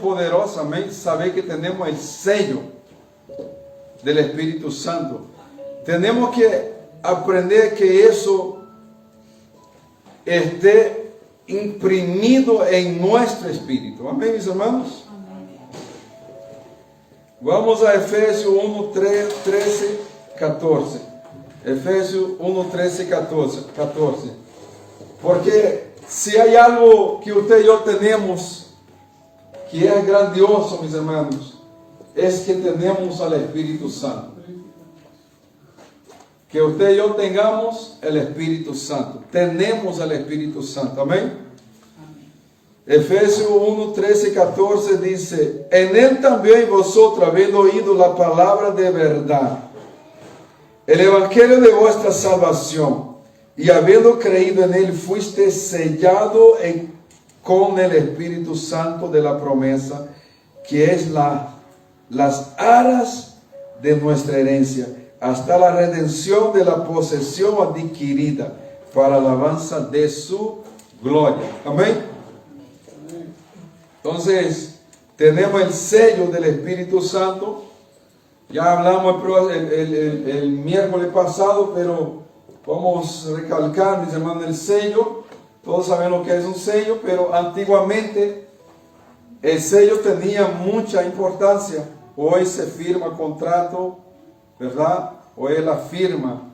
poderoso, amén, saber que tenemos el sello del Espíritu Santo. Tenemos que aprender que eso esté imprimido en nuestro espíritu. Amén, mis hermanos. Vamos a Efesios 1, 13, 14. Efesios 1, 13, 14. Porque si hay algo que usted y yo tenemos que es grandioso, mis hermanos, es que tenemos al Espíritu Santo. Que usted y yo tengamos el Espíritu Santo. Tenemos el Espíritu Santo. Amén. Efesios 1, 13, 14 dice: en él también vosotros, habiendo oído la palabra de verdad, el evangelio de vuestra salvación, y habiendo creído en él, fuiste sellado con el Espíritu Santo de la promesa, que es las aras de nuestra herencia, hasta la redención de la posesión adquirida, para la alabanza de su gloria. Amén. Entonces, tenemos el sello del Espíritu Santo. Ya hablamos el miércoles pasado, pero vamos a recalcar, mis hermanos, el sello. Todos saben lo que es un sello, pero antiguamente el sello tenía mucha importancia. Hoy se firma contrato, ¿verdad? Hoy es la firma.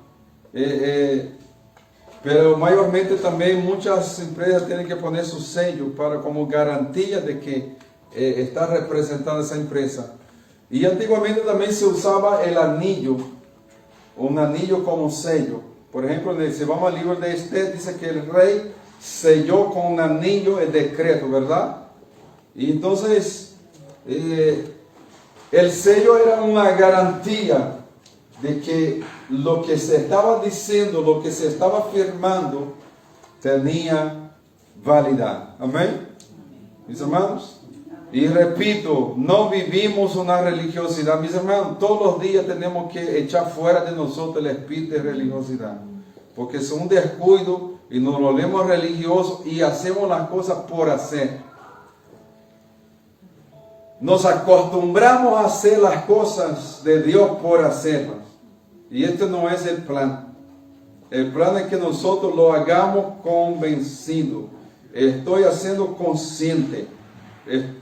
Pero mayormente también muchas empresas tienen que poner su sello como garantía de que está representando esa empresa. Y antiguamente también se usaba el anillo, un anillo como sello. Por ejemplo, si vamos al libro de Esther, dice que el rey selló con un anillo el decreto, ¿verdad? Y entonces el sello era una garantía de que lo que se estaba diciendo, lo que se estaba firmando, tenía validad. Amén, mis hermanos. Y repito, no vivimos una religiosidad, mis hermanos. Todos los días tenemos que echar fuera de nosotros el espíritu de religiosidad, porque es un descuido y nos volvemos religiosos y hacemos las cosas por hacer. Nos acostumbramos a hacer las cosas de Dios por hacerlas. Y este no es el plan. El plan es que nosotros lo hagamos convencido. Estoy haciendo consciente.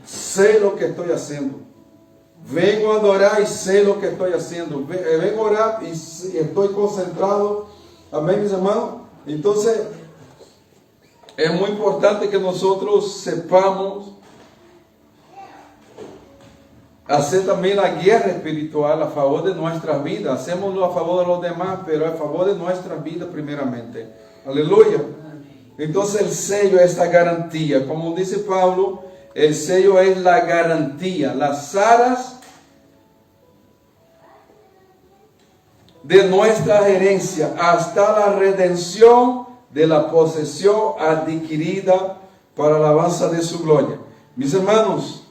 Sé lo que estoy haciendo. Vengo a adorar y sé lo que estoy haciendo. Vengo a orar y estoy concentrado. Amén, mis hermanos. Entonces, es muy importante que nosotros sepamos hacer también la guerra espiritual a favor de nuestras vidas. Hacémoslo a favor de los demás, pero a favor de nuestras vidas primeramente. Aleluya. Entonces el sello es la garantía. Como dice Pablo, el sello es la garantía. Las aras de nuestra herencia hasta la redención de la posesión adquirida para la alabanza de su gloria. Mis hermanos,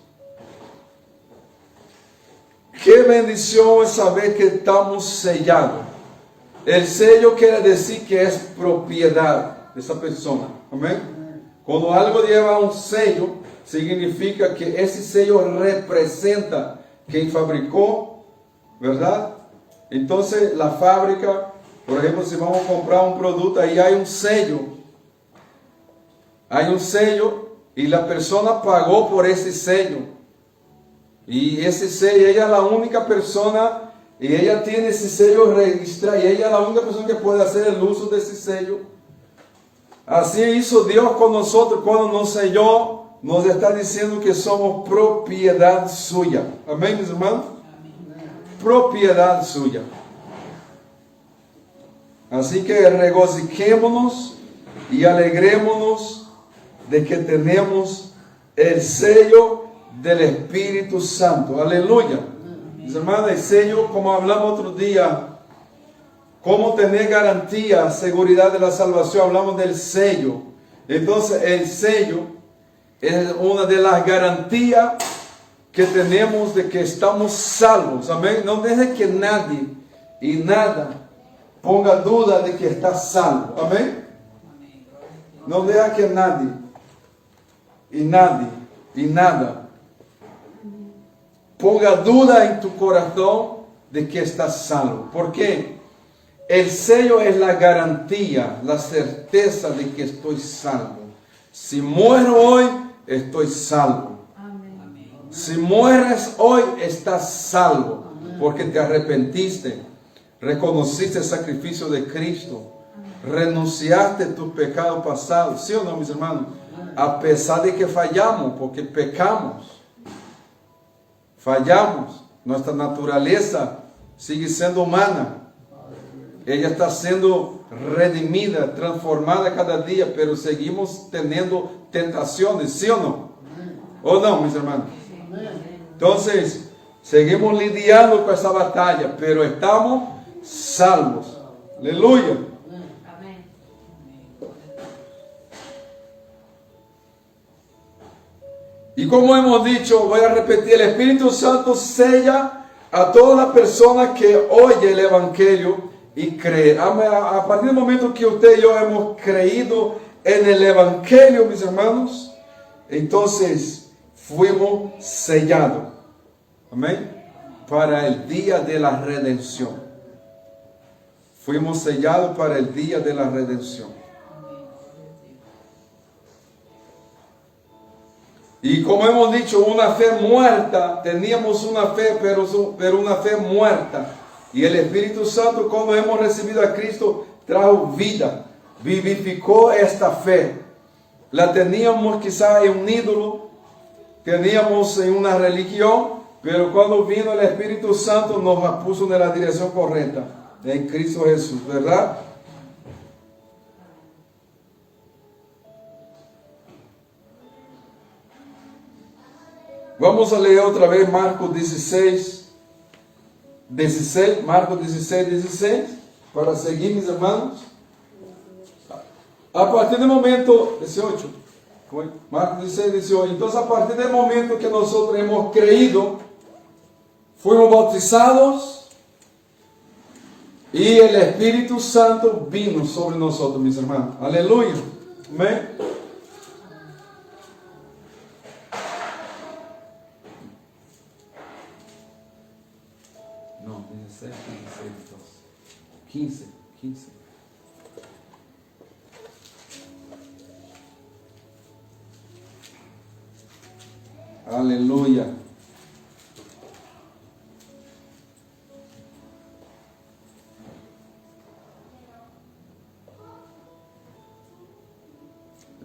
qué bendición es saber que estamos sellados. El sello quiere decir que es propiedad de esa persona. Amén. Cuando algo lleva un sello, significa que ese sello representa quien fabricó, ¿verdad? Entonces la fábrica, por ejemplo, si vamos a comprar un producto, ahí hay un sello. Hay un sello y la persona pagó por ese sello. Y ese sello, ella es la única persona, y ella tiene ese sello registrado, y ella es la única persona que puede hacer el uso de ese sello. Así hizo Dios con nosotros cuando nos selló, nos está diciendo que somos propiedad suya. Amén, mis hermanos. Amén. Propiedad suya. Así que regocijémonos y alegrémonos de que tenemos el sello del Espíritu Santo. Aleluya. Mis hermanos, el sello, como hablamos otro día, cómo tener garantía, seguridad de la salvación, hablamos del sello. Entonces el sello es una de las garantías que tenemos de que estamos salvos. Amén. No deje que nadie y nada ponga duda de que está salvo. Amén. No deja que nadie y nada ponga duda en tu corazón de que estás salvo. ¿Por qué? El sello es la garantía, la certeza de que estoy salvo. Si muero hoy, estoy salvo. Si mueres hoy, estás salvo, porque te arrepentiste, reconociste el sacrificio de Cristo, renunciaste a tus pecados pasados. ¿Sí o no, mis hermanos? A pesar de que fallamos, porque pecamos, fallamos, nuestra naturaleza sigue siendo humana. Ella está siendo redimida, transformada cada día, pero seguimos teniendo tentaciones, ¿sí o no? ¿O no, mis hermanos? Entonces, seguimos lidiando con esa batalla, pero estamos salvos. Aleluya. Y como hemos dicho, voy a repetir, el Espíritu Santo sella a toda la persona que oye el Evangelio y cree. A partir del momento que usted y yo hemos creído en el Evangelio, mis hermanos, entonces fuimos sellados. Amén. Para el día de la redención. Fuimos sellados para el día de la redención. Y como hemos dicho, una fe muerta, teníamos una fe, pero una fe muerta. Y el Espíritu Santo, cuando hemos recibido a Cristo, trajo vida, vivificó esta fe. La teníamos quizá en un ídolo, teníamos en una religión, pero cuando vino el Espíritu Santo nos puso en la dirección correcta, en Cristo Jesús, ¿verdad? Vamos a leer otra vez Marcos 16, Marcos 16, para seguir, mis hermanos. A partir del momento, 18, Marcos 16, 18. Entonces, a partir del momento que nosotros hemos creído, fuimos bautizados y el Espíritu Santo vino sobre nosotros, mis hermanos. Aleluya. Amén. No, 16, 16, 15. Aleluya.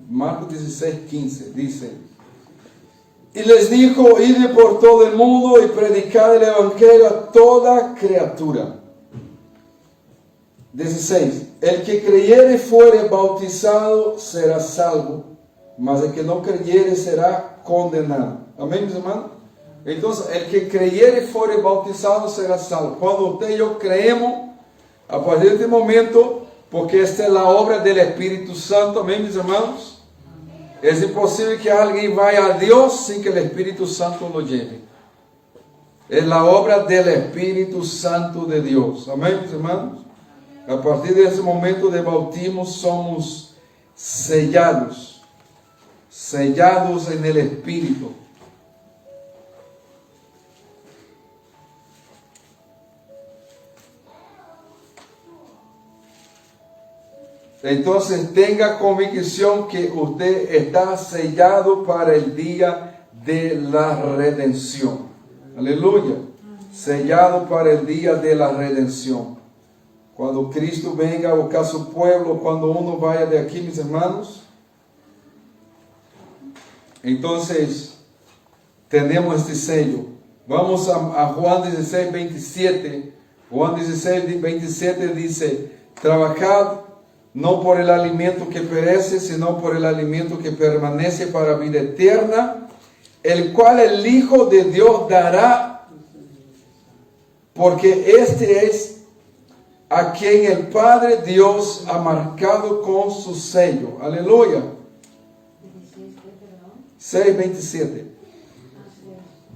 Marcos 16, 15 dice: y les dijo, id por todo el mundo y predicad el evangelio a toda criatura. 16. El que creyere y fuere bautizado será salvo, mas el que no creyere será condenado. Amén, mis hermanos. Entonces, el que creyere y fuere bautizado será salvo. Cuando usted y yo creemos, a partir de este momento, porque esta es la obra del Espíritu Santo, amén, mis hermanos. Es imposible que alguien vaya a Dios sin que el Espíritu Santo lo lleve. Es la obra del Espíritu Santo de Dios. Amén, mis hermanos. A partir de ese momento de bautismo somos sellados. Sellados en el Espíritu. Entonces tenga convicción que usted está sellado para el día de la redención. Aleluya. Sellado para el día de la redención. Cuando Cristo venga a buscar su pueblo, cuando uno vaya de aquí, mis hermanos, entonces tenemos este sello. Vamos a Juan 16, 27. Juan 16, 27 dice: trabajad no por el alimento que perece, sino por el alimento que permanece para vida eterna, el cual el Hijo de Dios dará, porque este es a quien el Padre Dios ha marcado con su sello. Aleluya. 6:27.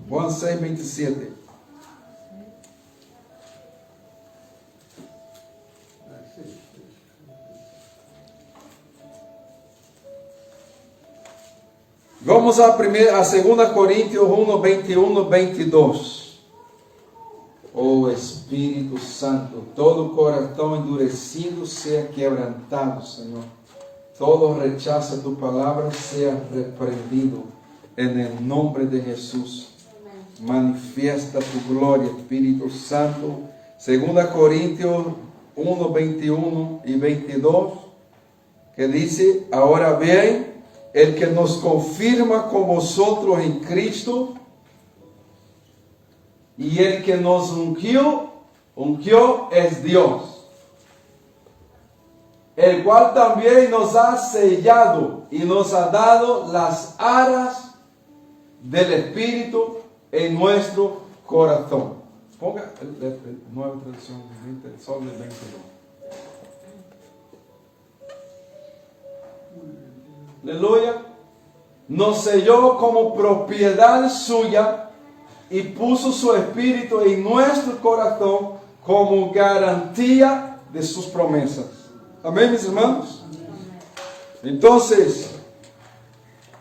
Juan 6:27. Vamos a 2 Corintios 1, 21, 22. Oh Espíritu Santo, todo corazón endurecido sea quebrantado, Señor. Todo rechazo tu palabra sea reprendido en el nombre de Jesús. Manifiesta tu gloria, Espíritu Santo. 2 Corintios 1, 21 y 22, que dice: ahora bien, el que nos confirma con vosotros en Cristo y el que nos ungió es Dios, el cual también nos ha sellado y nos ha dado las aras del Espíritu en nuestro corazón. Ponga nueva traducción, solo el 22. Aleluya. Nos selló como propiedad suya y puso su Espíritu en nuestro corazón como garantía de sus promesas. Amén, mis hermanos. Entonces,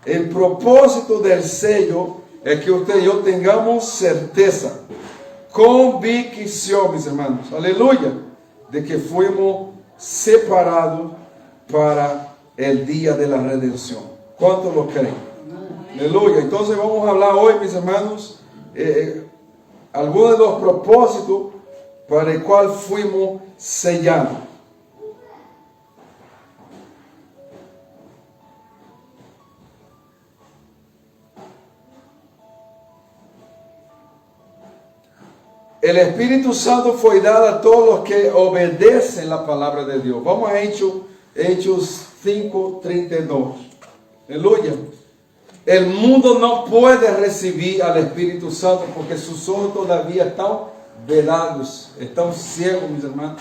el propósito del sello es que usted y yo tengamos certeza, convicción, mis hermanos, aleluya, de que fuimos separados para el día de la redención. ¿Cuántos lo creen? Aleluya. Entonces vamos a hablar hoy, mis hermanos, algunos de los propósitos para el cual fuimos sellados. El Espíritu Santo fue dado a todos los que obedecen la palabra de Dios. Vamos a Hechos 5:32. Aleluya. El mundo no puede recibir al Espíritu Santo porque sus ojos todavía están velados, están ciegos, mis hermanos.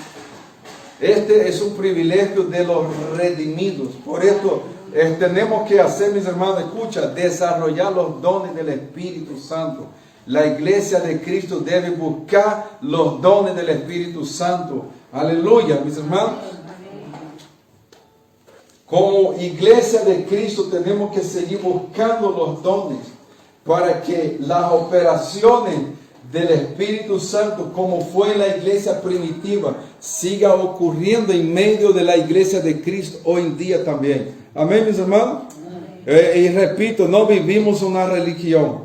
Este es un privilegio de los redimidos. Por esto tenemos que hacer, mis hermanos, escucha, desarrollar los dones del Espíritu Santo. La iglesia de Cristo debe buscar los dones del Espíritu Santo. Aleluya, mis hermanos. Como iglesia de Cristo tenemos que seguir buscando los dones para que las operaciones del Espíritu Santo, como fue en la iglesia primitiva, siga ocurriendo en medio de la iglesia de Cristo hoy en día también. Amén, mis hermanos. Y repito, no vivimos una religión,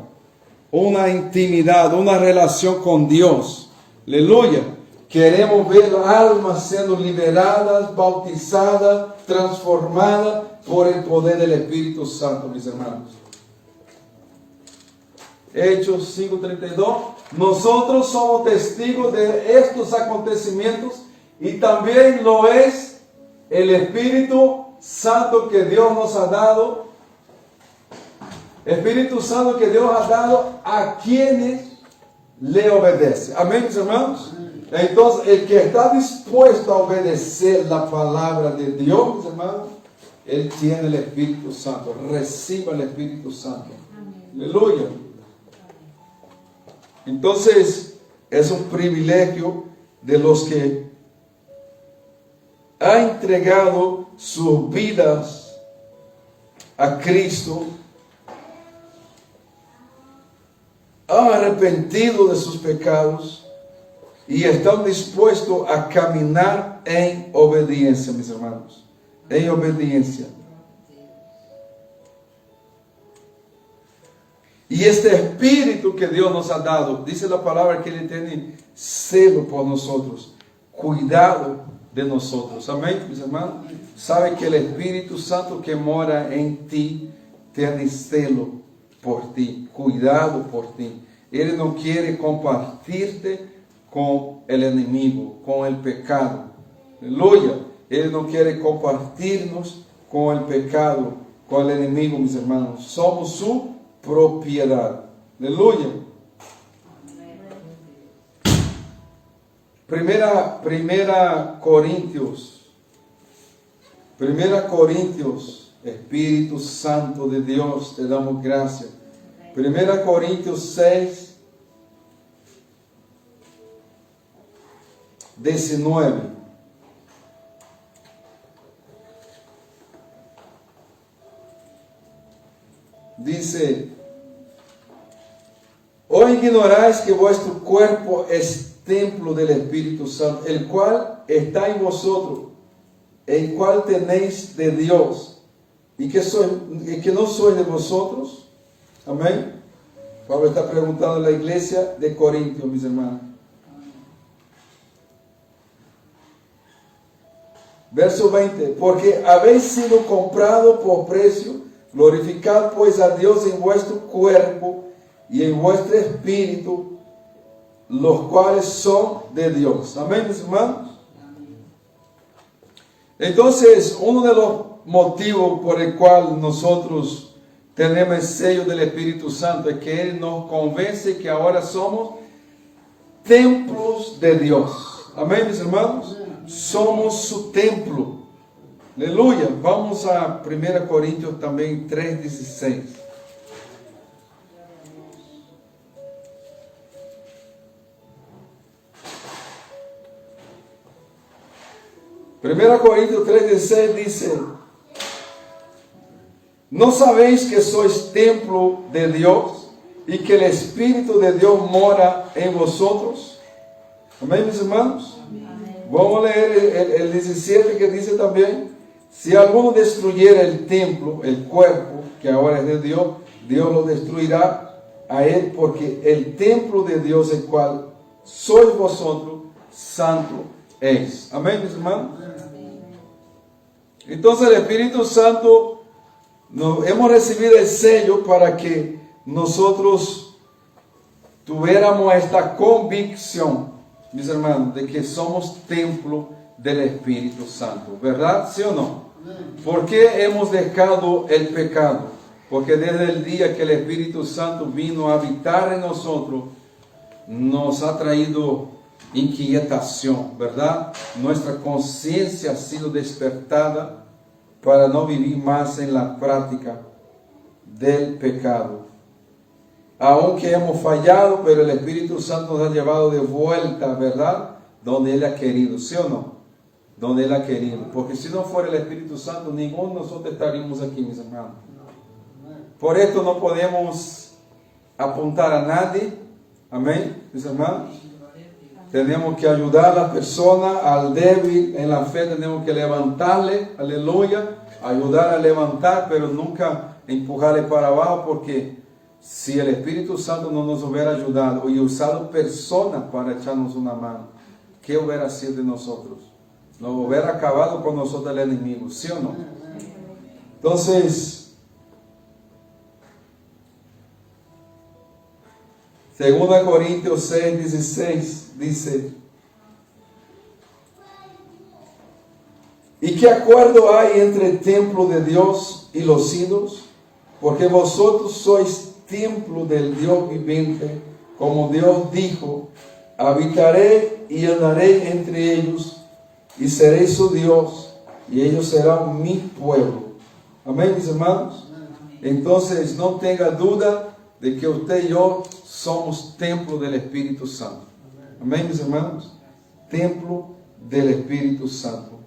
una intimidad, una relación con Dios. Aleluya. Queremos ver almas siendo liberadas, bautizadas, transformadas por el poder del Espíritu Santo, mis hermanos. Hechos 5:32. Nosotros somos testigos de estos acontecimientos y también lo es el Espíritu Santo que Dios nos ha dado. Espíritu Santo que Dios ha dado a quienes le obedecen. Amén, mis hermanos. Entonces, el que está dispuesto a obedecer la palabra de Dios, mis hermanos, él tiene el Espíritu Santo. Reciba el Espíritu Santo. Aleluya. Entonces, es un privilegio de los que han entregado sus vidas a Cristo, han arrepentido de sus pecados y están dispuestos a caminar en obediencia, mis hermanos. En obediencia. Y este espíritu que Dios nos ha dado, dice la palabra que Él tiene celo por nosotros, cuidado de nosotros. Amén, mis hermanos. Sabe que el Espíritu Santo que mora en ti tiene celo por ti, cuidado por ti. Él no quiere compartirte con el enemigo, con el pecado. Aleluya. Él no quiere compartirnos con el pecado, con el enemigo, mis hermanos. Somos su propiedad. Aleluya. Primera Corintios, Espíritu Santo de Dios, te damos gracias. 1 Corintios 6, 19. dice, ¿o ignoráis que vuestro cuerpo es templo del Espíritu Santo, el cual está en vosotros, el cual tenéis de Dios, y que no sois de vosotros? Amén. Pablo está preguntando a la iglesia de Corintios, mis hermanos. Verso 20, porque habéis sido comprado por precio, glorificad pues a Dios en vuestro cuerpo y en vuestro espíritu, los cuales son de Dios. Amén, mis hermanos. Entonces, uno de los motivos por el cual nosotros tenemos el sello del Espíritu Santo es que Él nos convence que ahora somos templos de Dios. Amén, mis hermanos. Somos su templo. Aleluya. Vamos a 1 Corintios también 3:16. Primera Corintios 3:16 dice, ¿no sabéis que sois templo de Dios y que el Espíritu de Dios mora en vosotros? Amén, mis hermanos. Vamos a leer el 17 que dice también, si alguno destruyera el templo, el cuerpo, que ahora es de Dios, Dios lo destruirá a él, porque el templo de Dios, el cual sois vosotros, santo es. Amén, mis hermanos. Entonces el Espíritu Santo, hemos recibido el sello para que nosotros tuviéramos esta convicción, mis hermanos, de que somos templo del Espíritu Santo, ¿verdad? ¿Sí o no? ¿Por qué hemos dejado el pecado? Porque desde el día que el Espíritu Santo vino a habitar en nosotros, nos ha traído inquietación, ¿verdad? Nuestra conciencia ha sido despertada para no vivir más en la práctica del pecado. Aunque hemos fallado, pero el Espíritu Santo nos ha llevado de vuelta, ¿verdad? Donde Él ha querido, ¿sí o no? Donde Él ha querido. Porque si no fuera el Espíritu Santo, ninguno de nosotros estaríamos aquí, mis hermanos. Por esto no podemos apuntar a nadie. Amén, mis hermanos. Tenemos que ayudar a la persona, al débil en la fe, tenemos que levantarle, aleluya, ayudar a levantar, pero nunca empujarle para abajo, porque si el Espíritu Santo no nos hubiera ayudado y usado personas para echarnos una mano, ¿qué hubiera sido de nosotros? Nos hubiera acabado con nosotros el enemigo, ¿sí o no? Entonces, 2 Corintios 6:16 dice, ¿y qué acuerdo hay entre el templo de Dios y los ídolos? Porque vosotros sois templo del Dios viviente, como Dios dijo, habitaré y andaré entre ellos, y seré su Dios, y ellos serán mi pueblo. Amén, mis hermanos. Entonces no tenga duda de que usted y yo somos templo del Espíritu Santo. Amén, mis hermanos. Templo del Espíritu Santo.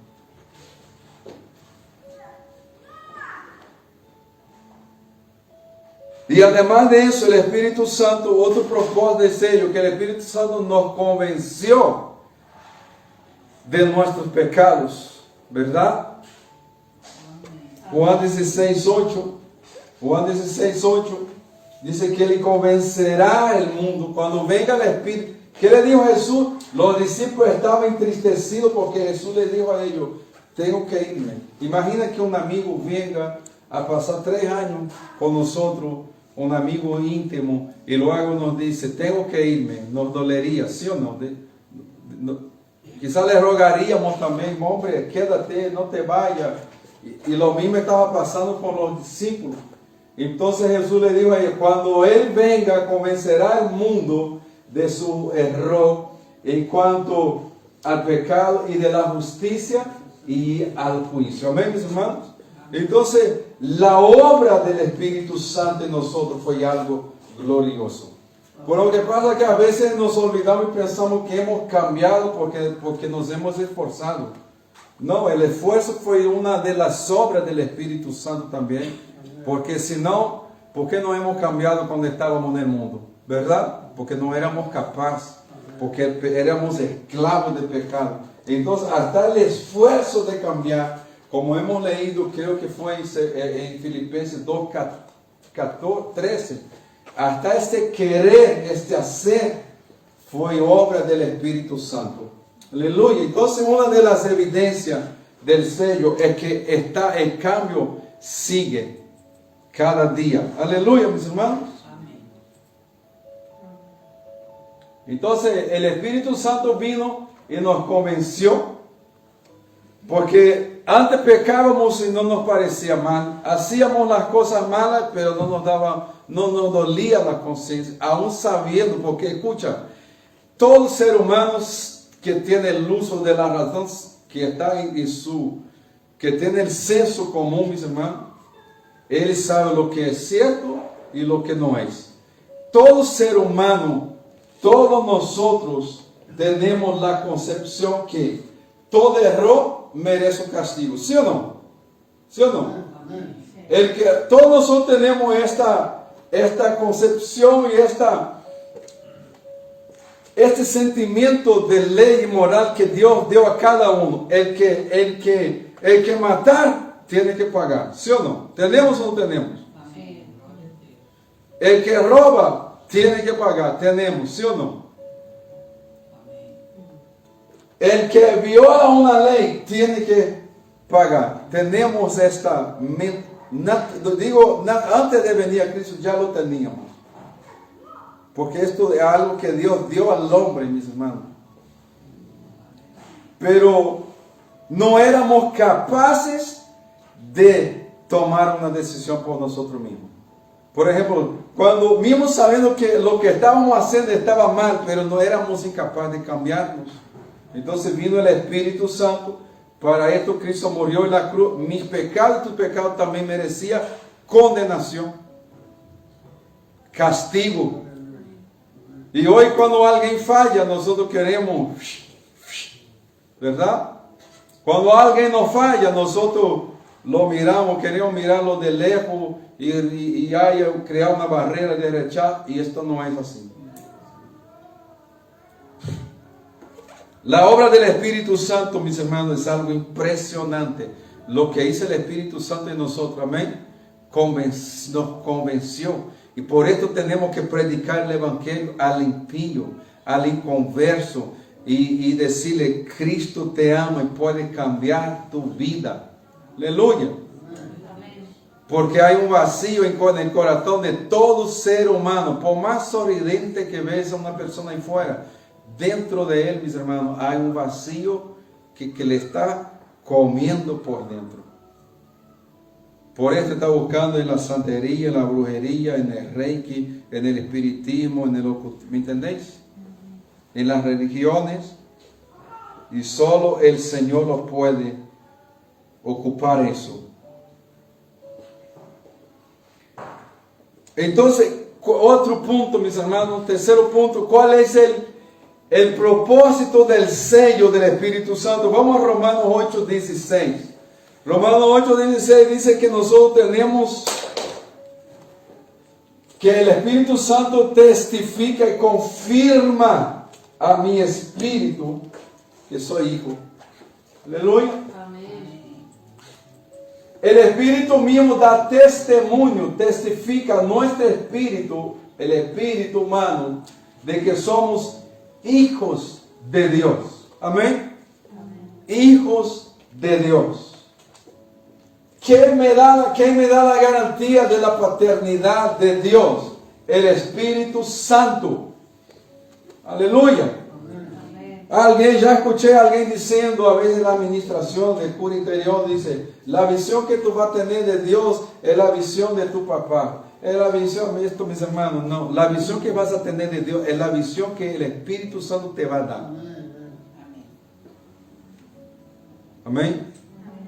Y además de eso, el Espíritu Santo, otro propósito de sello, que el Espíritu Santo nos convenció de nuestros pecados, ¿verdad? Juan 16:8 dice que Él convencerá el mundo cuando venga el Espíritu. ¿Qué le dijo Jesús? Los discípulos estaban entristecidos porque Jesús les dijo a ellos, tengo que irme. Imagina que un amigo venga a pasar 3 años con nosotros, un amigo íntimo, y luego nos dice, tengo que irme. Nos dolería, ¿sí o no? Quizás le rogaríamos también, hombre, quédate, no te vayas. Y lo mismo estaba pasando con los discípulos. Entonces Jesús le dijo a ellos, cuando Él venga, convencerá al mundo de su error en cuanto al pecado y de la justicia y al juicio. Amén, mis hermanos. Entonces, la obra del Espíritu Santo en nosotros fue algo glorioso. Pero lo que pasa es que a veces nos olvidamos y pensamos que hemos cambiado porque nos hemos esforzado. No, el esfuerzo fue una de las obras del Espíritu Santo también. Porque si no, ¿Por qué no hemos cambiado cuando estábamos en el mundo? ¿Verdad? Porque no éramos capaces, porque éramos esclavos del pecado. Entonces, hasta el esfuerzo de cambiar, como hemos leído, creo que fue en Filipenses 2:13, hasta este querer, este hacer, fue obra del Espíritu Santo. Aleluya. Entonces, una de las evidencias del sello es que el cambio sigue cada día. Aleluya, mis hermanos. Entonces el Espíritu Santo vino y nos convenció, porque antes pecábamos y no nos parecía mal, hacíamos las cosas malas, pero no nos dolía la conciencia, aún sabiendo, porque escucha, todo ser humano que tiene el uso de la razón, que está que tiene el senso común, mis hermanos, él sabe lo que es cierto y lo que no es. Todo ser humano, todos nosotros tenemos la concepción que todo error merece un castigo. ¿Sí o no? ¿Sí o no? Todos nosotros tenemos esta concepción y este sentimiento de ley y moral que Dios dio a cada uno. El que matar tiene que pagar. ¿Sí o no? ¿Tenemos o no tenemos? El que roba tiene que pagar. ¿Tenemos? ¿Sí o no? El que viola una ley tiene que pagar. Tenemos esta... antes de venir a Cristo ya lo teníamos. Porque esto es algo que Dios dio al hombre, mis hermanos. Pero no éramos capaces de tomar una decisión por nosotros mismos. Por ejemplo, cuando mismo sabiendo que lo que estábamos haciendo estaba mal, pero no éramos incapaces de cambiarnos. Entonces vino el Espíritu Santo. Para esto Cristo murió en la cruz. Mis pecados y tus pecados también merecían condenación, castigo. Y hoy cuando alguien falla, nosotros queremos, ¿verdad? Cuando alguien nos falla, nosotros lo miramos, queremos mirarlo de lejos y hay crear una barrera de rechazo, y esto no es así. La obra del Espíritu Santo, mis hermanos, es algo impresionante. Lo que hizo el Espíritu Santo en nosotros, amén, nos convenció. Y por esto tenemos que predicar el Evangelio al impío, al inconverso, y decirle, Cristo te ama y puede cambiar tu vida. Aleluya. Porque hay un vacío en el corazón de todo ser humano. Por más sorridente que veas a una persona ahí fuera, dentro de él, mis hermanos, hay un vacío que le está comiendo por dentro. Por eso está buscando en la santería, en la brujería, en el reiki, en el espiritismo, en el ocultismo. ¿Me entendéis? En las religiones. Y solo el Señor lo puede ocupar eso. Entonces, otro punto, mis hermanos, tercero punto, ¿cuál es el propósito del sello del Espíritu Santo? Vamos a Romanos 8:16. Romanos 8:16 dice que nosotros tenemos que el Espíritu Santo testifica y confirma a mi espíritu que soy hijo. Aleluya. Amén. El Espíritu mismo da testimonio, testifica a nuestro espíritu, el espíritu humano, de que somos hijos de Dios. Amén. Amén. Hijos de Dios. ¿Qué me da la garantía de la paternidad de Dios? El Espíritu Santo. Aleluya. Amén. Ya escuché a alguien diciendo, a veces en la administración del cura interior, dice, la visión que tú vas a tener de Dios es la visión de tu papá. Es la visión, esto mis hermanos, no. La visión que vas a tener de Dios es la visión que el Espíritu Santo te va a dar. Amén.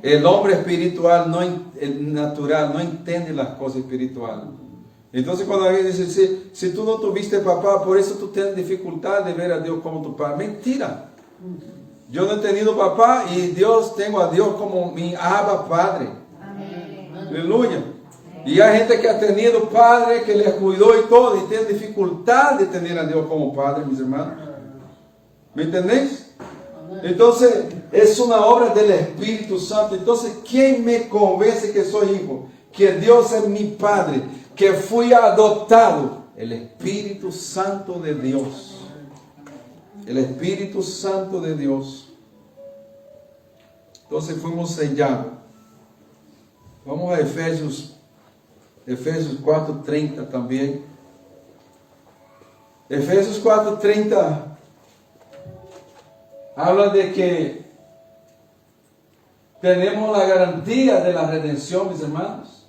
El hombre espiritual, el natural, no entiende las cosas espirituales. Entonces cuando alguien dice, si tú no tuviste papá, por eso tú tienes dificultad de ver a Dios como tu padre. Mentira. Yo no he tenido papá y tengo a Dios como mi Abba Padre. Amén. Aleluya. Y hay gente que ha tenido padre que les cuidó y todo, y tiene dificultad de tener a Dios como padre, mis hermanos. ¿Me entendéis? Entonces, es una obra del Espíritu Santo. Entonces, ¿quién me convence que soy hijo? Que Dios es mi padre, que fui adoptado. El Espíritu Santo de Dios. El Espíritu Santo de Dios. Entonces fuimos sellados. Vamos a Efesios 4:30 también. Efesios 4:30 habla de que tenemos la garantía de la redención, mis hermanos,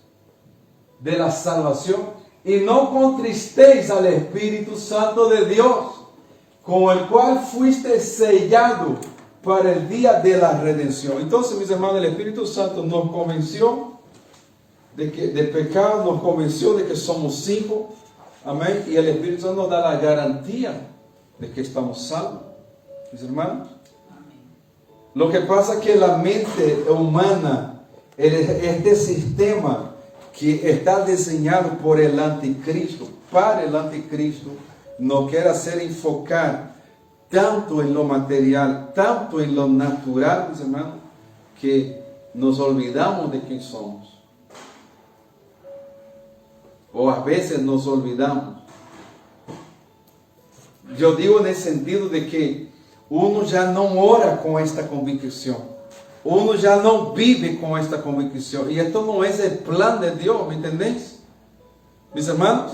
de la salvación. Y no contristéis al Espíritu Santo de Dios, con el cual fuiste sellado para el día de la redención. Entonces, mis hermanos, el Espíritu Santo nos convenció del pecado, nos convenció de que somos hijos. Amén. Y el Espíritu Santo nos da la garantía de que estamos salvos. Mis hermanos. Lo que pasa es que la mente humana, este sistema que está diseñado por el anticristo, para el anticristo, no quiere hacer enfocar tanto en lo material, tanto en lo natural, mis hermanos, que nos olvidamos de quién somos. O a veces nos olvidamos. Yo digo en el sentido de que uno ya no ora con esta convicción. Uno ya no vive con esta convicción. Y esto no es el plan de Dios, ¿me entendéis? Mis hermanos,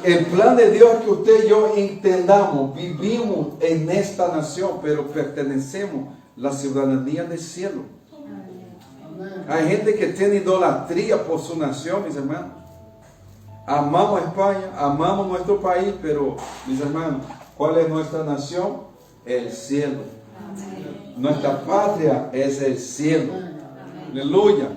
el plan de Dios es que usted y yo entendamos, vivimos en esta nación, pero pertenecemos a la ciudadanía del cielo. Hay gente que tiene idolatría por su nación, mis hermanos. Amamos a España, amamos nuestro país, pero, mis hermanos, ¿cuál es nuestra nación? El cielo. Amén. Nuestra patria es el cielo. Amén. Aleluya.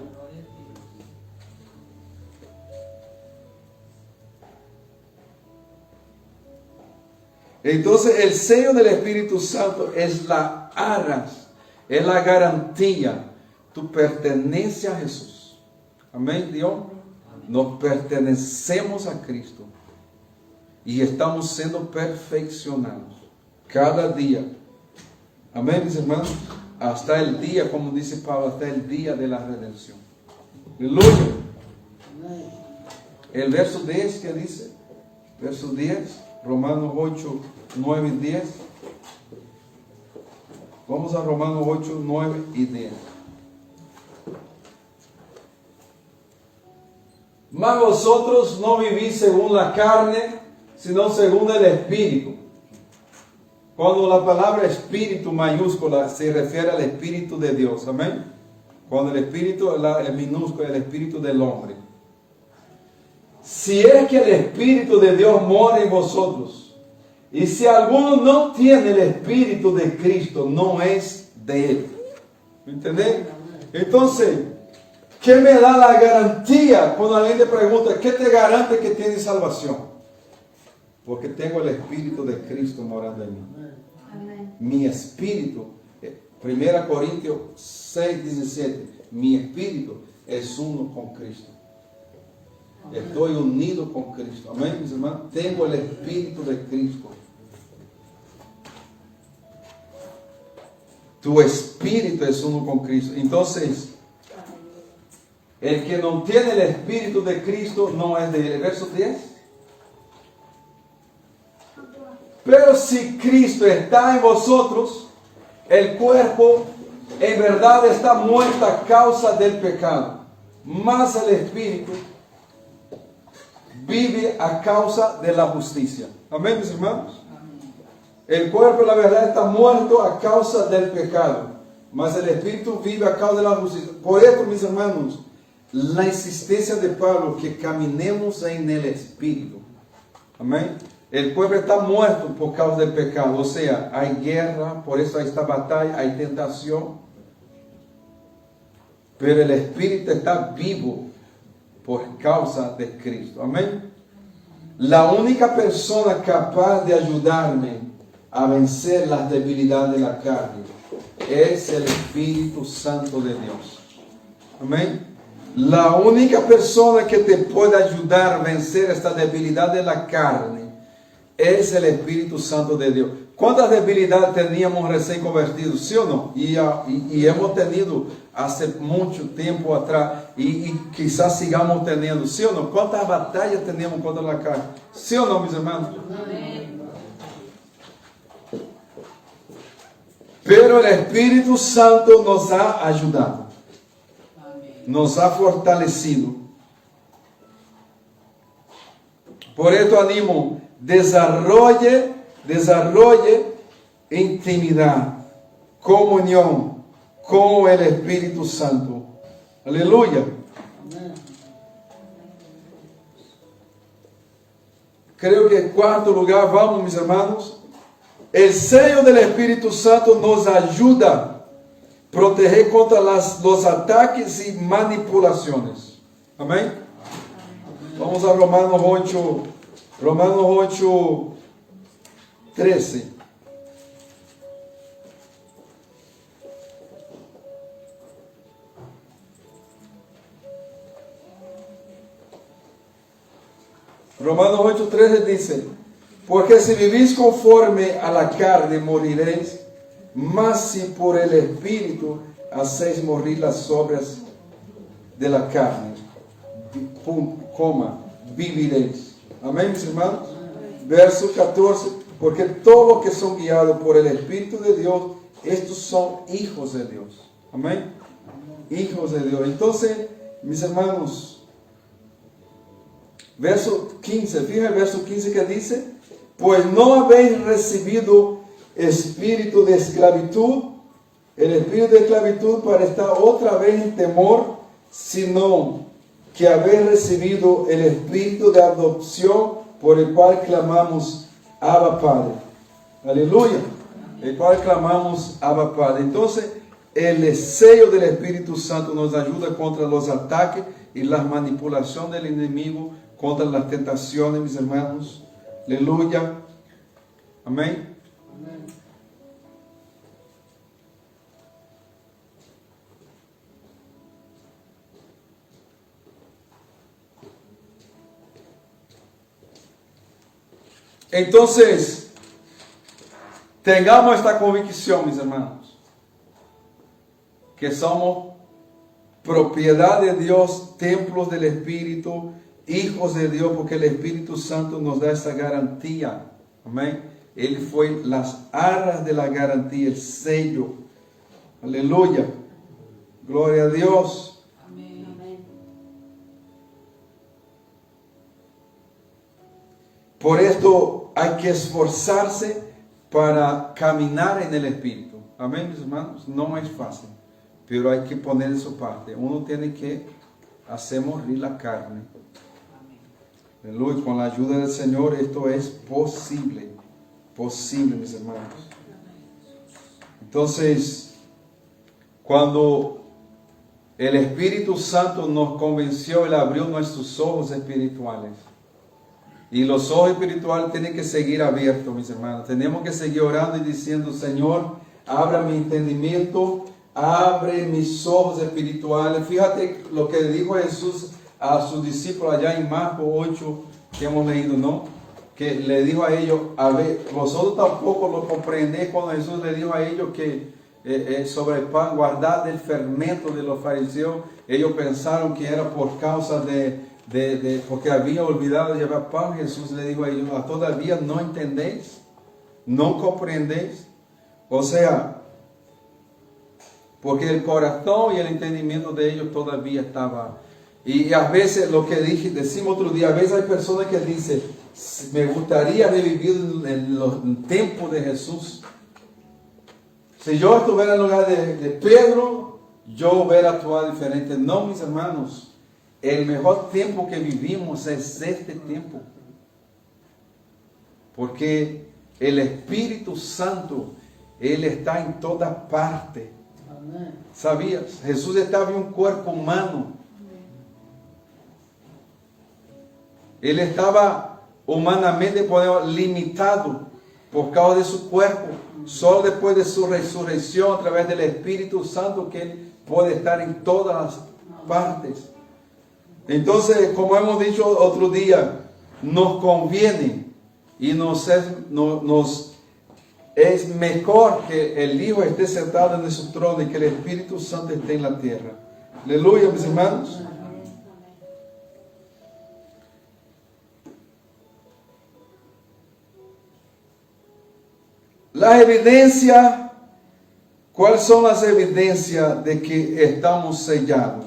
Entonces, el sello del Espíritu Santo es la arras, es la garantía. Tú perteneces a Jesús. Amén, Dios. Nos pertenecemos a Cristo y estamos siendo perfeccionados cada día. Amén, mis hermanos. Hasta el día, como dice Pablo, hasta el día de la redención. Aleluya. El verso 10 que dice, verso 10, Romanos 8, 9 y 10. Vamos a Romanos 8, 9 y 10. Mas vosotros no vivís según la carne, sino según el Espíritu. Cuando la palabra Espíritu mayúscula se refiere al Espíritu de Dios, amén. Cuando el Espíritu es minúsculo, el Espíritu del hombre. Si es que el Espíritu de Dios mora en vosotros, y si alguno no tiene el Espíritu de Cristo, no es de Él. ¿Me entendés? Entonces, ¿qué me da la garantía? Cuando alguien te pregunta, ¿qué te garante que tienes salvación? Porque tengo el Espíritu de Cristo morando en mí. Amén. Mi espíritu, 1 Corintios 6, 17, mi espíritu es uno con Cristo. Amén. Estoy unido con Cristo. Amén, mis hermanos. Tengo el Espíritu de Cristo. Tu espíritu es uno con Cristo. Entonces, el que no tiene el Espíritu de Cristo no es de él. Verso 10. Pero si Cristo está en vosotros, el cuerpo en verdad está muerto a causa del pecado, mas el Espíritu vive a causa de la justicia. Amén, mis hermanos. El cuerpo, la verdad, está muerto a causa del pecado, mas el Espíritu vive a causa de la justicia. Por eso, mis hermanos, la insistencia de Pablo que caminemos en el Espíritu. Amén. El pueblo está muerto por causa del pecado. O sea, hay guerra, por eso hay esta batalla, hay tentación. Pero el Espíritu está vivo por causa de Cristo. Amén. La única persona capaz de ayudarme a vencer las debilidades de la carne es el Espíritu Santo de Dios. Amén. La única persona que te puede ayudar a vencer esta debilidad de la carne es el Espíritu Santo de Dios. ¿Cuántas debilidades teníamos recién convertidos? ¿Sí o no? Y hemos tenido hace mucho tiempo atrás y quizás sigamos teniendo. ¿Sí o no? ¿Cuántas batallas teníamos contra la carne? ¿Sí o no, mis hermanos? Pero el Espíritu Santo nos ha ayudado. Nos ha fortalecido. Por esto animo, desarrolle intimidad, comunión con el Espíritu Santo. Aleluya. Creo que en cuarto lugar, vamos, mis hermanos. El sello del Espíritu Santo nos ayuda a proteger contra los ataques y manipulaciones. Amén. Vamos a Romanos 8, 13. Romanos 8:13 dice: porque si vivís conforme a la carne, moriréis, mas si por el Espíritu hacéis morir las obras de la carne, viviréis. Amén, mis hermanos. Verso 14: porque todos los que son guiados por el Espíritu de Dios, estos son hijos de Dios. Amén. Hijos de Dios. Entonces, mis hermanos, verso 15, fíjense el verso 15 que dice: pues no habéis recibido espíritu de esclavitud, el espíritu de esclavitud para estar otra vez en temor, sino que habéis recibido el espíritu de adopción por el cual clamamos Abba Padre. Aleluya. El cual clamamos Abba Padre. Entonces, el sello del Espíritu Santo nos ayuda contra los ataques y la manipulación del enemigo, contra las tentaciones, mis hermanos. Aleluya. Amén. Entonces, tengamos esta convicción, mis hermanos, que somos propiedad de Dios, templos del Espíritu, hijos de Dios, porque el Espíritu Santo nos da esa garantía. Amén. Él fue las arras de la garantía, el sello. Aleluya. Gloria a Dios. Amén. Por esto hay que esforzarse para caminar en el Espíritu. Amén, mis hermanos. No es fácil, pero hay que poner de su parte. Uno tiene que hacer morir la carne. Aleluya. Con la ayuda del Señor esto es posible. Posible, mis hermanos. Entonces, cuando el Espíritu Santo nos convenció, Él abrió nuestros ojos espirituales. Y los ojos espirituales tienen que seguir abiertos, mis hermanos. Tenemos que seguir orando y diciendo: Señor, abra mi entendimiento, abre mis ojos espirituales. Fíjate lo que dijo Jesús a sus discípulos allá en Marcos 8, que hemos leído, ¿no? Que le dijo a ellos: a ver, vosotros tampoco lo comprendéis, cuando Jesús le dijo a ellos que sobre el pan, guardad del fermento de los fariseos. Ellos pensaron que era por causa porque había olvidado llevar pan. Jesús le dijo a ellos: ¿todavía no entendéis? ¿No comprendéis? O sea, porque el corazón y el entendimiento de ellos todavía estaba. Y a veces lo que decimos otro día, a veces hay personas que dicen: me gustaría haber vivido en los tiempos de Jesús. Si yo estuviera en el lugar de Pedro, yo hubiera actuado diferente. No, mis hermanos, el mejor tiempo que vivimos es este tiempo. Porque el Espíritu Santo, Él está en todas partes. ¿Sabías? Jesús estaba en un cuerpo humano. Él estaba humanamente limitado por causa de su cuerpo. Solo después de su resurrección, a través del Espíritu Santo, que Él puede estar en todas las partes. Entonces, como hemos dicho otro día, nos conviene y nos es mejor que el Hijo esté sentado en su trono y que el Espíritu Santo esté en la tierra. Aleluya, mis hermanos. Las evidencias, ¿cuáles son las evidencias de que estamos sellados?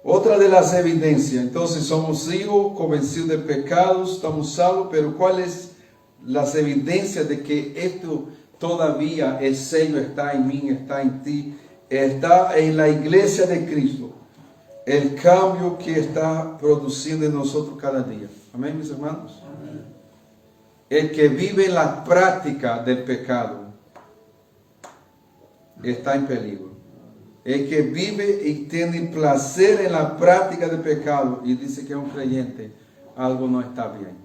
Otra de las evidencias, entonces somos hijos convencidos de pecados, estamos salvos, pero ¿cuáles las evidencias de que esto todavía, el sello está en mí, está en ti, está en la iglesia de Cristo? El cambio que está produciendo en nosotros cada día. Amén, mis hermanos. Amén. El que vive en la práctica del pecado está en peligro. El que vive y tiene placer en la práctica del pecado y dice que es un creyente, algo no está bien.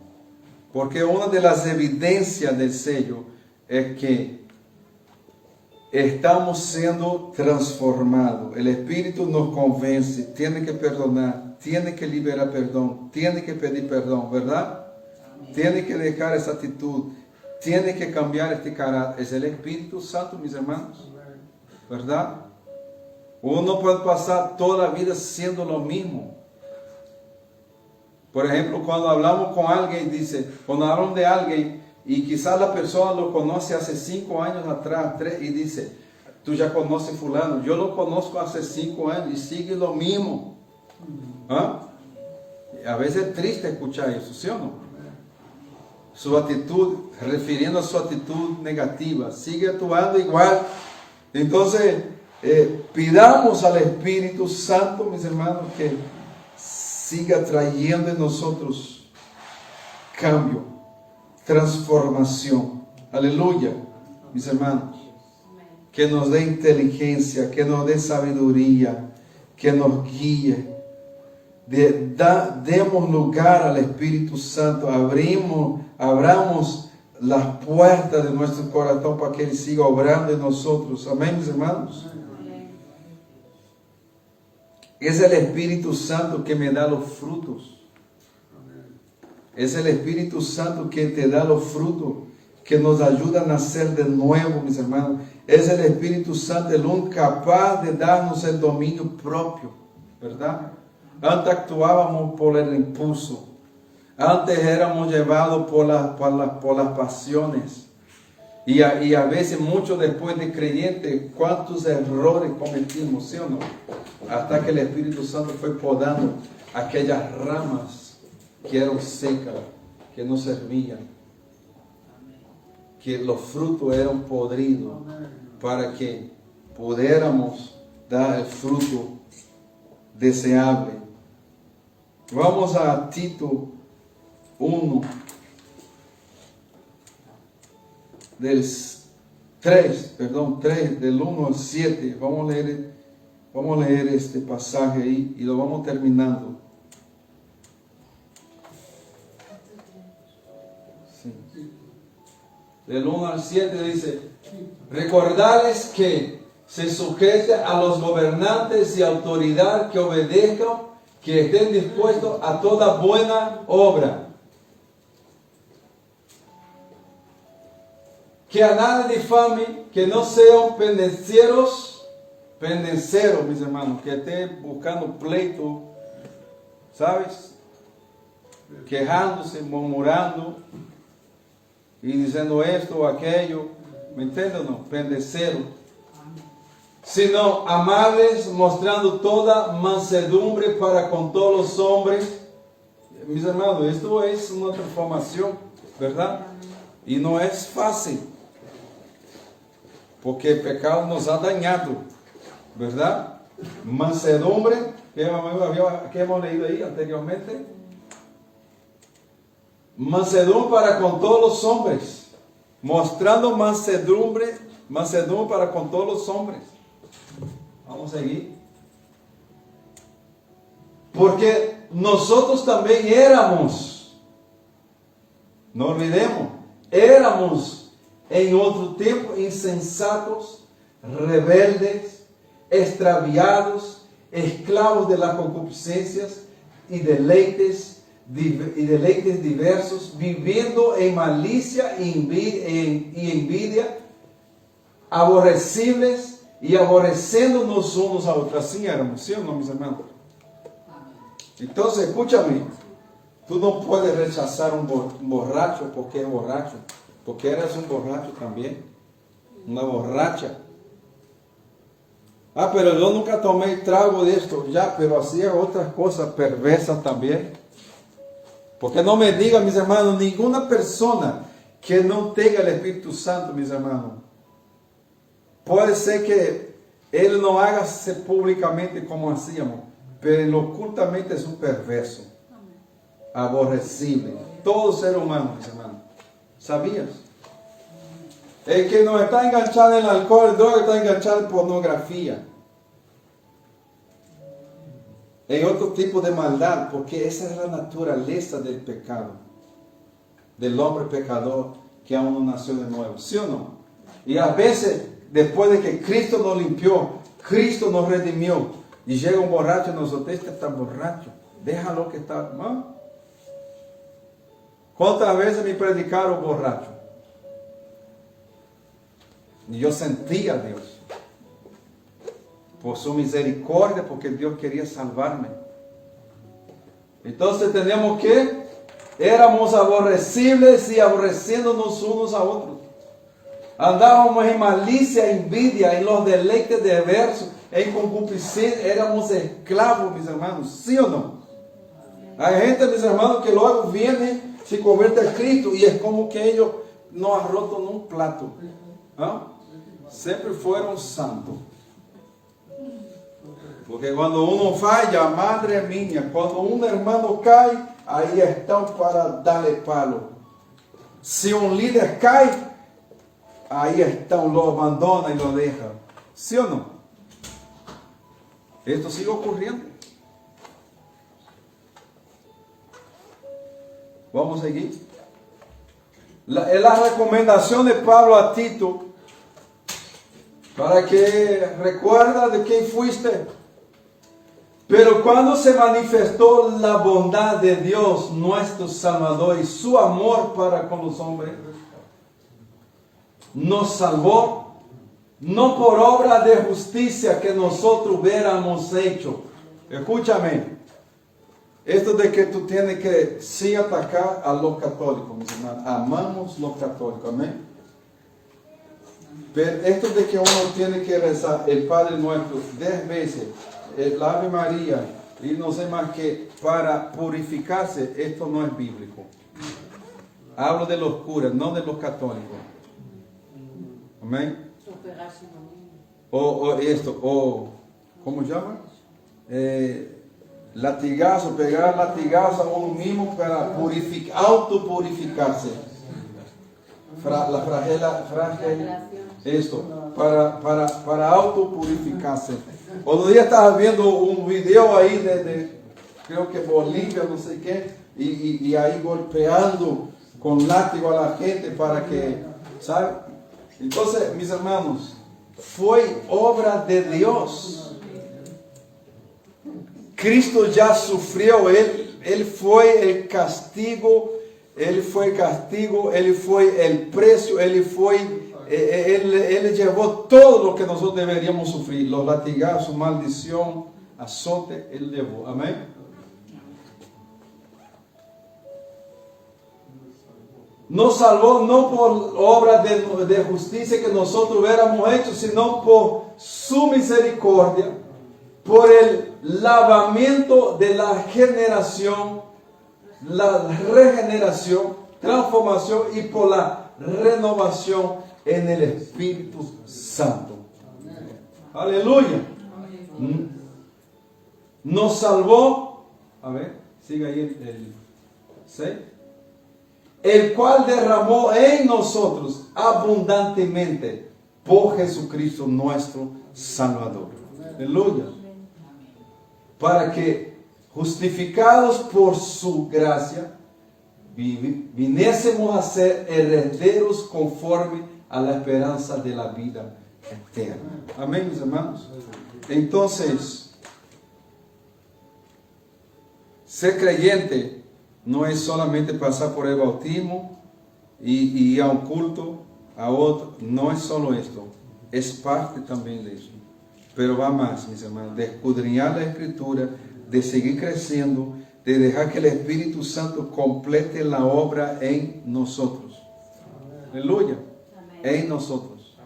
Porque una de las evidencias del sello es que estamos siendo transformados. El Espíritu nos convence, tiene que perdonar, tiene que liberar perdón, tiene que pedir perdón, ¿verdad? Amén. Tiene que dejar esa actitud, tiene que cambiar este carácter. Es el Espíritu Santo, mis hermanos, ¿verdad? Uno puede pasar toda la vida siendo lo mismo. Por ejemplo, cuando hablamos con alguien, cuando hablan de alguien y quizás la persona lo conoce hace 5 años atrás, 3, y dice, tú ya conoces fulano, yo lo conozco hace 5 años y sigue lo mismo. ¿Ah? A veces es triste escuchar eso, ¿sí o no? Su actitud, refiriendo a su actitud negativa, sigue actuando igual. Entonces, pidamos al Espíritu Santo, mis hermanos, que siga trayendo en nosotros cambio, transformación. Aleluya, mis hermanos. Que nos dé inteligencia, que nos dé sabiduría, que nos guíe. Demos lugar al Espíritu Santo, abramos las puertas de nuestro corazón para que Él siga obrando en nosotros. Amén, mis hermanos. Es el Espíritu Santo que me da los frutos. Es el Espíritu Santo que te da los frutos, que nos ayuda a nacer de nuevo, mis hermanos. Es el Espíritu Santo el único capaz de darnos el dominio propio, ¿verdad? Antes actuábamos por el impulso. Antes éramos llevados por las pasiones. Y a veces, mucho después de creyente, cuántos errores cometimos, ¿sí o no? Hasta que el Espíritu Santo fue podando aquellas ramas que eran secas, que no servían, que los frutos eran podridos, para que pudiéramos dar el fruto deseable. Vamos a Tito 1, del 3, del 1 al 7. Vamos a leer este pasaje ahí y lo vamos terminando. Sí. Del 1 al 7 dice: recordarles que se sujete a los gobernantes y autoridad, que obedezcan, que estén dispuestos a toda buena obra, que a nada difamen, que no sean pendencieros, mis hermanos, que estén buscando pleito, ¿sabes? Quejándose, murmurando y diciendo esto o aquello, ¿me entienden o no? Pendencieros. Sino amables, mostrando toda mansedumbre para con todos los hombres. Mis hermanos, esto es una transformación, ¿verdad? Y no es fácil, porque el pecado nos ha dañado, ¿verdad? Mansedumbre, que hemos leído ahí anteriormente. Mansedumbre para con todos los hombres, mostrando mansedumbre para con todos los hombres. Vamos a seguir. Porque nosotros también éramos, no olvidemos, éramos en otro tiempo insensatos, rebeldes, extraviados, esclavos de las concupiscencias, y deleites diversos, viviendo en malicia y envidia, aborrecibles y aborreciéndonos unos a otros. Así éramos, ¿sí o no, mis hermanos? Entonces, escúchame, tú no puedes rechazar un borracho porque es borracho, porque eres un borracho también, una borracha. Ah, pero yo nunca tomé trago de esto, ya, pero hacía otras cosas perversas también. Porque no me digan, mis hermanos, ninguna persona que no tenga el Espíritu Santo, mis hermanos, puede ser que él no haga públicamente como hacíamos, pero ocultamente es un perverso, aborrecible. Todo ser humano, mis hermanos. ¿Sabías? El que no está enganchado en el alcohol, el droga, está enganchado en pornografía. En otro tipo de maldad, porque esa es la naturaleza del pecado, del hombre pecador que aún no nació de nuevo, ¿sí o no? Y a veces, después de que Cristo nos limpió, Cristo nos redimió, y llega un borracho y nosotros, este está borracho, déjalo que está, ¿no? ¿Cuántas veces me predicaron borracho? Y yo sentía a Dios por su misericordia, porque Dios quería salvarme. Entonces teníamos que, éramos aborrecibles y aborreciéndonos unos a otros. Andábamos en malicia, envidia, en los deleites diversos, en concupiscencia, éramos esclavos, mis hermanos, ¿sí o no? Hay gente, mis hermanos, que luego viene, se convierte a Cristo y es como que ellos no han roto en un plato, ¿no? Siempre fueron santos. Porque cuando uno falla, madre mía, cuando un hermano cae, ahí están para darle palo. Si un líder cae, ahí están, lo abandona y lo deja. ¿Sí o no? Esto sigue ocurriendo. Vamos a seguir. La recomendación de Pablo a Tito, para que recuerda de quién fuiste. Pero cuando se manifestó la bondad de Dios, nuestro Salvador, y su amor para con los hombres, nos salvó, no por obra de justicia que nosotros hubiéramos hecho. Escúchame, esto de que tú tienes que sí atacar a los católicos, mis hermanos. Amamos los católicos, amén. Pero esto de que uno tiene que rezar el Padre Nuestro 10 veces, el Ave María, y no sé más que para purificarse, esto no es bíblico. Hablo de los curas, no de los católicos. Amén. O ¿cómo se llama? Latigazo, pegar latigazo a uno mismo para autopurificarse. La fragil, esto, para autopurificarse. Otro día estaba viendo un video ahí de creo que Bolivia, no sé qué, y ahí golpeando con látigo a la gente para que, ¿sabe? Entonces, mis hermanos, fue obra de Dios. Cristo ya sufrió, Él fue el castigo, Él fue el precio, Él llevó todo lo que nosotros deberíamos sufrir, los latigazos, maldición, azote, Él llevó, amén. Nos salvó no por obra de justicia que nosotros hubiéramos hecho, sino por su misericordia, por el lavamiento de la generación, la regeneración, transformación y por la renovación en el Espíritu Santo. Aleluya. Nos salvó, a ver, sigue ahí el 6. El cual derramó en nosotros abundantemente por Jesucristo nuestro Salvador. Aleluya. Para que, justificados por su gracia, viniésemos a ser herederos conforme a la esperanza de la vida eterna. Amén, mis hermanos. Entonces, Ser creyente no es solamente pasar por el bautismo y ir a un culto, a otro. No es solo esto, es parte también de eso. Pero va más, mis hermanos, de escudriñar la Escritura, de seguir creciendo, de dejar que el Espíritu Santo complete la obra en nosotros. Aleluya. En nosotros.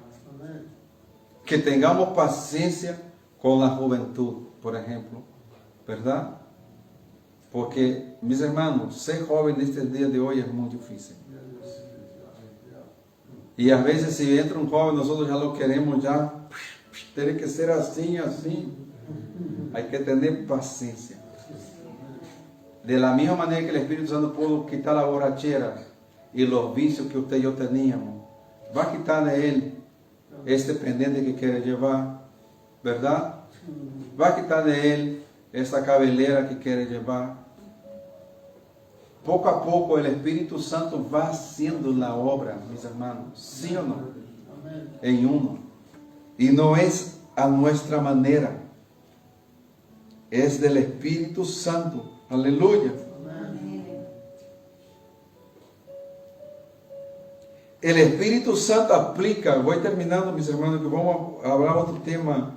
Que tengamos paciencia con la juventud, por ejemplo, ¿verdad? Porque, mis hermanos, ser joven en este día de hoy es muy difícil. Y a veces si entra un joven, nosotros ya lo queremos, ya tiene que ser así, así. Hay que tener paciencia. De la misma manera que el Espíritu Santo pudo quitar la borrachera y los vicios que usted y yo teníamos, va a quitar de él este pendiente que quiere llevar, ¿verdad? Va a quitar de él esta cabellera que quiere llevar. Poco a poco el Espíritu Santo va haciendo la obra, mis hermanos, ¿sí o no? En uno. Y no es a nuestra manera, es del Espíritu Santo. Aleluya. El Espíritu Santo aplica, voy terminando, mis hermanos, que vamos a hablar otro tema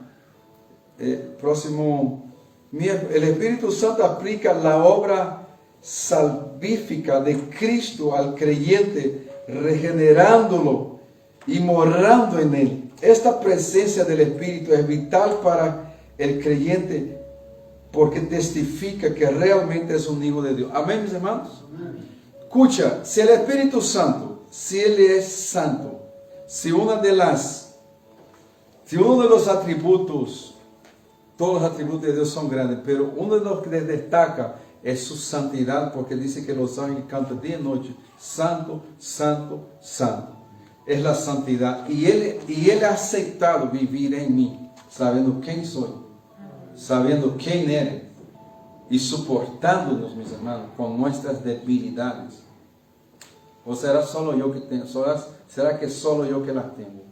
próximo. El Espíritu Santo aplica la obra salvífica de Cristo al creyente, regenerándolo y morando en él. Esta presencia del Espíritu es vital para el creyente porque testifica que realmente es un hijo de Dios. Amén, mis hermanos. Escucha, si el Espíritu Santo, si Él es santo, si uno de los atributos, todos los atributos de Dios son grandes, pero uno de los que destaca es su santidad, porque dice que los ángeles cantan día y noche, santo, santo, santo. Es la santidad. Y Él ha aceptado vivir en mí, sabiendo quién soy, sabiendo quién eres, y soportándonos, mis hermanos, con nuestras debilidades. ¿O será solo yo que tengo? ¿Será que solo yo que las tengo?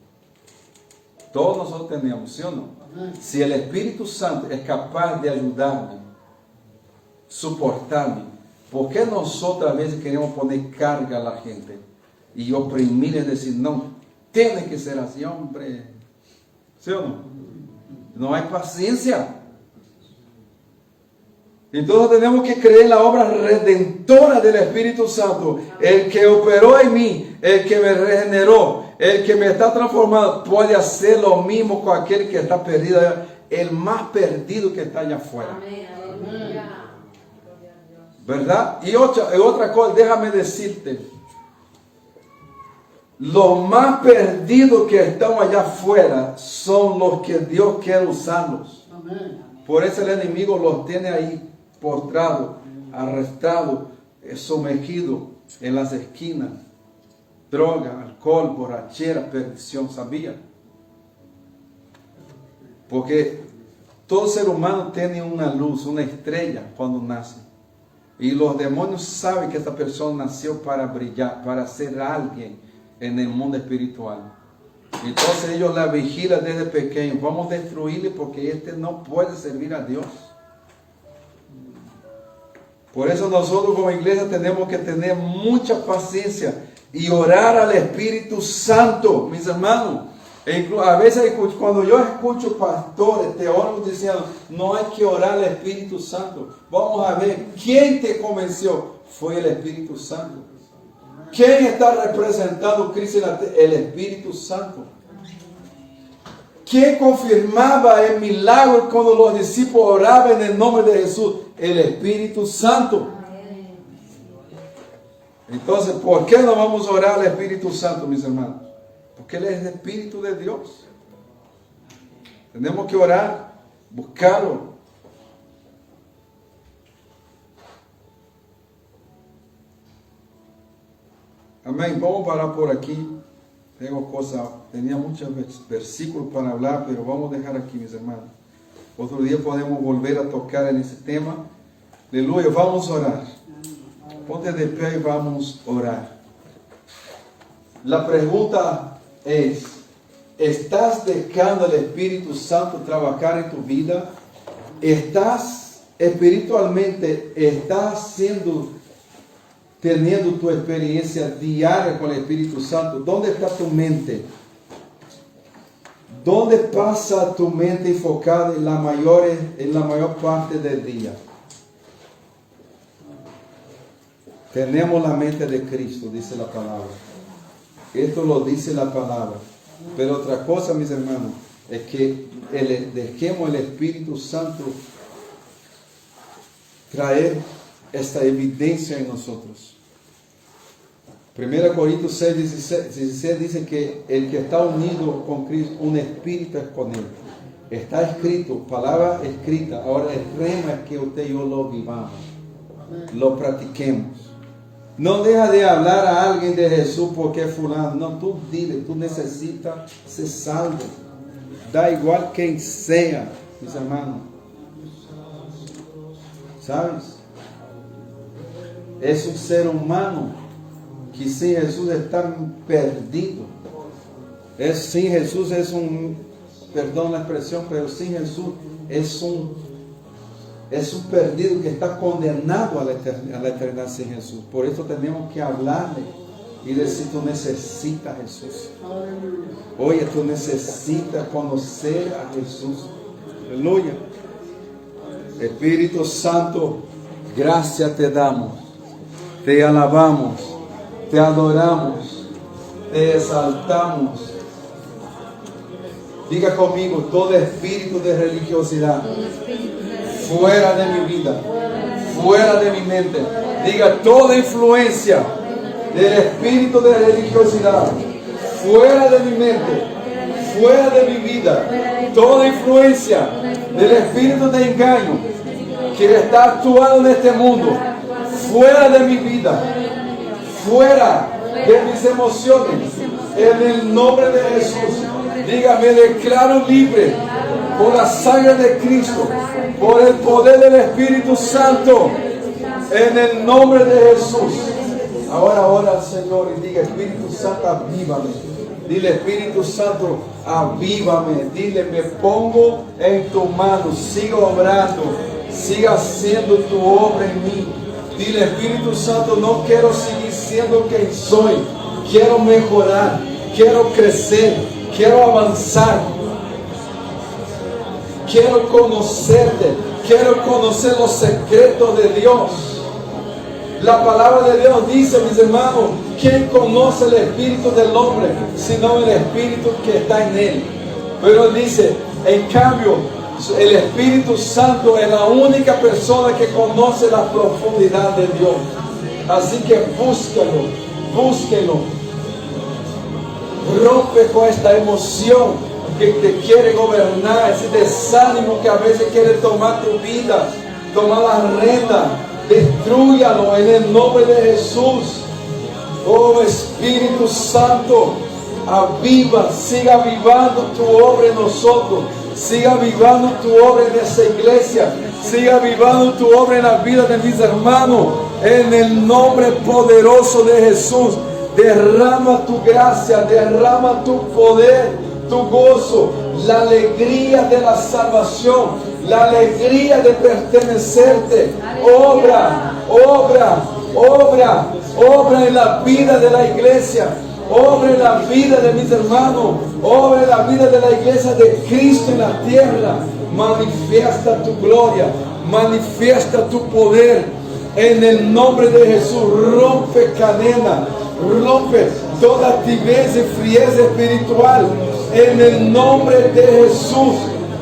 Todos nosotros tenemos, ¿sí o no? Si el Espíritu Santo es capaz de ayudarme, soportarme, ¿por qué nosotros a veces queremos poner carga a la gente y oprimir y decir, no, tiene que ser así, hombre? ¿Sí o no? No hay paciencia. Entonces tenemos que creer en la obra redentora del Espíritu Santo. El que operó en mí, el que me regeneró, el que me está transformando, puede hacer lo mismo con aquel que está perdido, el más perdido que está allá afuera. ¿Verdad? Y otra cosa, déjame decirte, los más perdidos que están allá afuera son los que Dios quiere usarlos. Por eso el enemigo los tiene ahí postrados, arrestados, sumergidos en las esquinas. Droga, alcohol, borrachera, perdición, ¿sabía? Porque todo ser humano tiene una luz, una estrella cuando nace. Y los demonios saben que esta persona nació para brillar, para ser alguien en el mundo espiritual. Entonces ellos la vigilan desde pequeño. Vamos a destruirle porque este no puede servir a Dios. Por eso nosotros como iglesia tenemos que tener mucha paciencia y orar al Espíritu Santo, mis hermanos. A veces cuando yo escucho pastores, teólogos diciendo, no hay que orar al Espíritu Santo. Vamos a ver, ¿quién te convenció? Fue el Espíritu Santo. ¿Quién está representando a Cristo en la tierra? El Espíritu Santo. ¿Quién confirmaba el milagro cuando los discípulos oraban en el nombre de Jesús? El Espíritu Santo. Entonces, ¿por qué no vamos a orar al Espíritu Santo, mis hermanos? Porque Él es el Espíritu de Dios. Tenemos que orar, buscarlo. Amén. Vamos a parar por aquí. Tenía muchos versículos para hablar, pero vamos a dejar aquí, mis hermanos. Otro día podemos volver a tocar en ese tema. Aleluya, vamos a orar. Ponte de pie y vamos a orar. La pregunta es, ¿estás dejando al Espíritu Santo trabajar en tu vida? ¿Estás espiritualmente estás teniendo tu experiencia diaria con el Espíritu Santo? ¿Dónde está tu mente? ¿Dónde pasa tu mente enfocada en la mayor parte del día? Tenemos la mente de Cristo, dice la palabra. Esto lo dice la palabra. Pero otra cosa, mis hermanos, es que dejemos el Espíritu Santo traer esta evidencia en nosotros. 1 Corintios 6, 16 dice que el que está unido con Cristo, un espíritu es con Él. Está escrito, palabra escrita. Ahora el rema es que usted y yo lo vivamos, lo practiquemos. No deja de hablar a alguien de Jesús porque es fulano. No, tú dile, tú necesitas ser salvo. Da igual quien sea, mis hermanos. ¿Sabes? Es un ser humano que sin Jesús está perdido. Sin Jesús es un, perdón la expresión, pero sin Jesús es un perdido que está condenado a la eternidad sin Jesús. Por eso tenemos que hablarle y decir, tú necesitas a Jesús. Oye, tú necesitas conocer a Jesús. Aleluya. Espíritu Santo, gracias te damos, te alabamos, te adoramos, te exaltamos. Diga conmigo, todo espíritu de religiosidad fuera de mi vida, fuera de mi mente. Diga, toda influencia del espíritu de religiosidad fuera de mi mente, fuera de mi vida. Toda influencia del espíritu de engaño que está actuando en este mundo, fuera de mi vida, fuera de mis emociones, en el nombre de Jesús. Dígame, declaro libre por la sangre de Cristo, por el poder del Espíritu Santo, en el nombre de Jesús. Ahora ora al Señor y diga, Espíritu Santo, avívame. Dile, Espíritu Santo, avívame. Dile, me pongo en tu mano, siga obrando, siga haciendo tu obra en mí. Dile, Espíritu Santo, no quiero seguir siendo quien soy, quiero mejorar, quiero crecer, quiero avanzar, quiero conocerte, quiero conocer los secretos de Dios. La palabra de Dios dice, mis hermanos, ¿quién conoce el espíritu del hombre sino el espíritu que está en él? Pero él dice, en cambio, el Espíritu Santo es la única persona que conoce la profundidad de Dios. Así que búsquelo, búsquelo. Rompe con esta emoción que te quiere gobernar, ese desánimo que a veces quiere tomar tu vida, tomar la rienda. Destrúyalo en el nombre de Jesús. Oh Espíritu Santo, aviva, siga avivando tu obra en nosotros. Siga avivando tu obra en esa iglesia. Siga avivando tu obra en la vida de mis hermanos. En el nombre poderoso de Jesús. Derrama tu gracia, derrama tu poder, tu gozo, la alegría de la salvación, la alegría de pertenecerte. Obra, obra, obra, obra en la vida de la iglesia. Obra en la vida de mis hermanos, obra en la vida de la iglesia de Cristo en la tierra. Manifiesta tu gloria, manifiesta tu poder en el nombre de Jesús. Rompe cadena, rompe toda tibieza y frieza espiritual en el nombre de Jesús.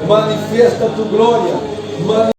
Manifiesta tu gloria.